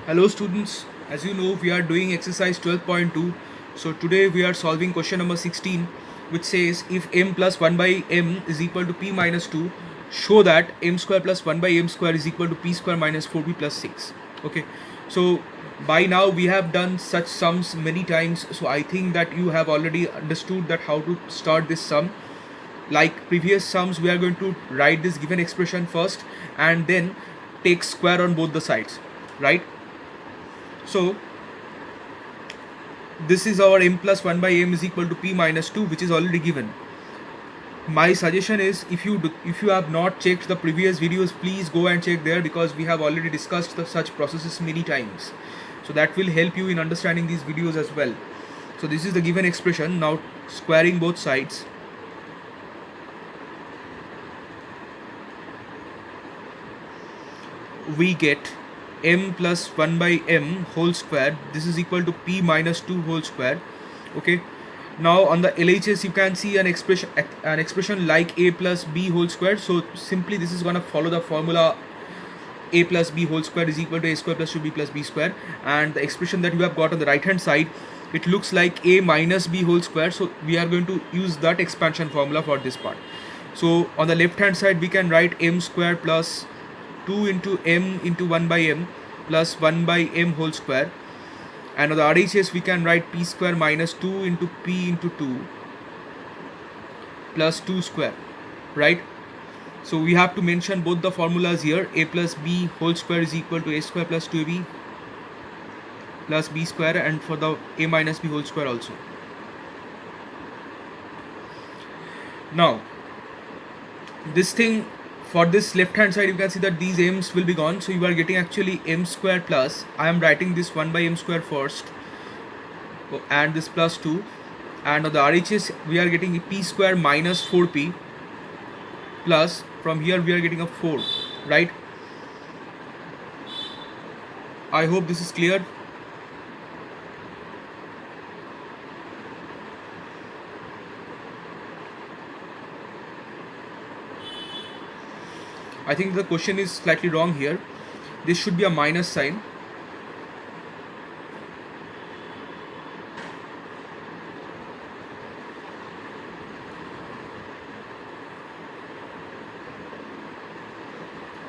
Hello students, as you know we are doing exercise 12.2. So today we are solving question number 16, which says if m plus 1 by m is equal to p minus 2, show that m square plus 1 by m square is equal to p square minus 4p plus 6. Okay, so by now we have done such sums many times, so I think that you have already understood that how to start this sum. Like previous sums, we are going to write this given expression first and then take square on both the sides, right? So this is our m plus 1 by m is equal to p minus 2, which is already given. My suggestion is, if you have not checked the previous videos, please go and check there, because we have already discussed such processes many times, so that will help you in understanding these videos as well. So this is the given expression. Now squaring both sides, we get m plus 1 by m whole square. This is equal to p minus 2 whole square. Okay, now on the LHS you can see an expression like a plus b whole square. So simply this is going to follow the formula a plus b whole square is equal to a square plus 2b plus b square, and the expression that you have got on the right hand side, it looks like a minus b whole square. So we are going to use that expansion formula for this part. So on the left hand side we can write m square plus 2 into m into 1 by m plus 1 by m whole square, and on the RHS we can write p square minus 2 into p into 2 plus 2 square, right? So we have to mention both the formulas here. A plus b whole square is equal to a square plus 2ab plus b square, and for the a minus b whole square also. Now this thing, for this left hand side you can see that these m's will be gone, so you are getting actually m square plus, I am writing this 1 by m square first, and this plus 2, and on the RHS we are getting p square minus 4p plus, from here we are getting a 4, right? I hope this is clear. I think the question is slightly wrong here. This should be a minus sign.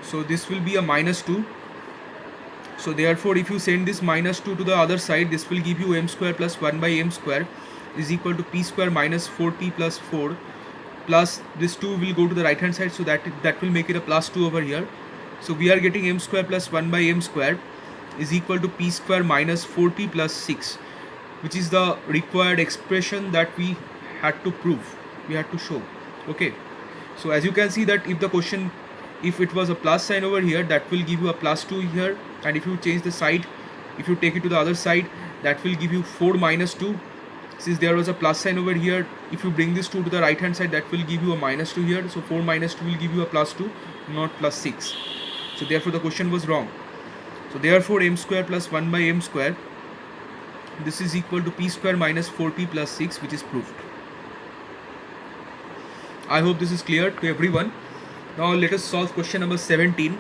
So this will be a minus 2. So therefore if you send this minus 2 to the other side, this will give you m square plus 1 by m square is equal to p square minus 4p plus 4, plus this 2 will go to the right hand side, so that will make it a plus 2 over here. So we are getting m square plus 1 by m square is equal to p square minus 4p plus 6, which is the required expression that we had to prove, we had to show. Okay, so as you can see that if the question, if it was a plus sign over here, that will give you a plus 2 here, and if you change the side, if you take it to the other side, that will give you 4 minus 2. Since there was a plus sign over here, if you bring this 2 to the right hand side, that will give you a minus 2 here. So 4 minus 2 will give you a plus 2, not plus 6. So therefore the question was wrong. So therefore m square plus 1 by m square, this is equal to p square minus 4p plus 6, which is proved. I hope this is clear to everyone. Now let us solve question number 17,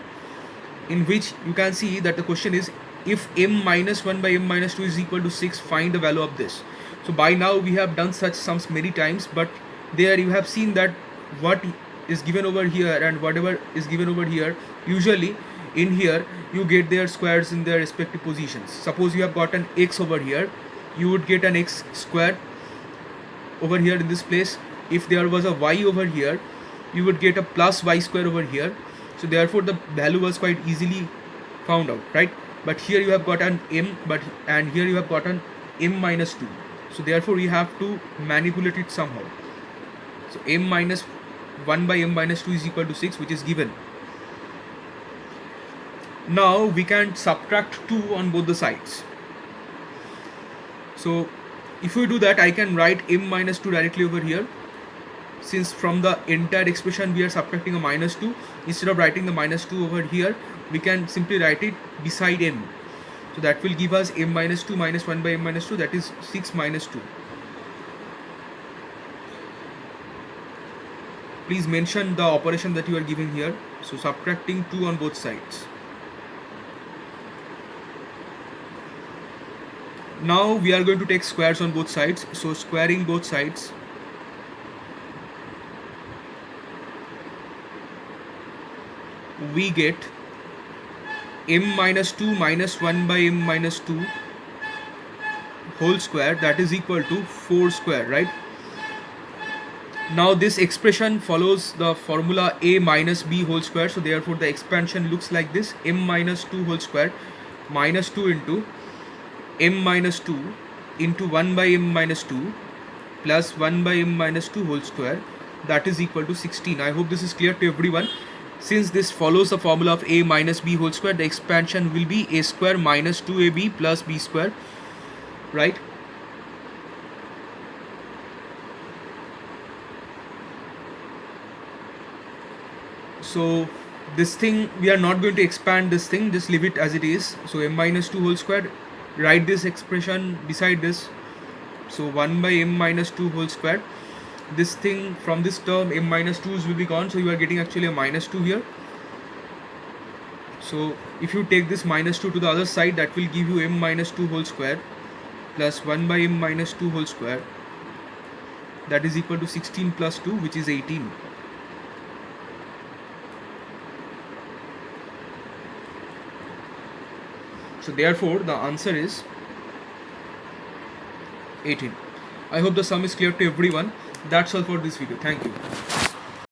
in which you can see that the question is, if m minus 1 by m minus 2 is equal to 6, find the value of this. So by now we have done such sums many times, but there you have seen that what is given over here and whatever is given over here, usually in here you get their squares in their respective positions. Suppose you have got an x over here, you would get an x square over here in this place. If there was a y over here, you would get a plus y square over here. So therefore the value was quite easily found out, right? But here you have got an m, and here you have got an m minus 2. So therefore we have to manipulate it somehow. So m minus 1 by m minus 2 is equal to 6, which is given. Now we can subtract 2 on both the sides. So if we do that, I can write m minus 2 directly over here. Since from the entire expression we are subtracting a minus 2, instead of writing the minus 2 over here, we can simply write it beside m. So that will give us m minus 2 minus 1 by m minus 2, that is 6 minus 2. Please mention the operation that you are giving here. So subtracting 2 on both sides. Now we are going to take squares on both sides. So squaring both sides, we get m minus 2 minus 1 by m minus 2 whole square, that is equal to 4 square, right? Now this expression follows the formula a minus b whole square, so therefore the expansion looks like this: m minus 2 whole square minus 2 into m minus 2 into 1 by m minus 2 plus 1 by m minus 2 whole square, that is equal to 16. I hope this is clear to everyone. Since this follows the formula of a minus b whole square, the expansion will be a square minus 2ab plus b square, right? So this thing, we are not going to expand this thing, just leave it as it is. So m minus 2 whole square, write this expression beside this. So 1 by m minus 2 whole square, this thing from this term m minus 2's will be gone, so you are getting actually a minus 2 here. So if you take this minus 2 to the other side, that will give you m minus 2 whole square plus 1 by m minus 2 whole square, that is equal to 16 plus 2, which is 18. So therefore the answer is 18. I hope the sum is clear to everyone. That's all for this video. Thank you.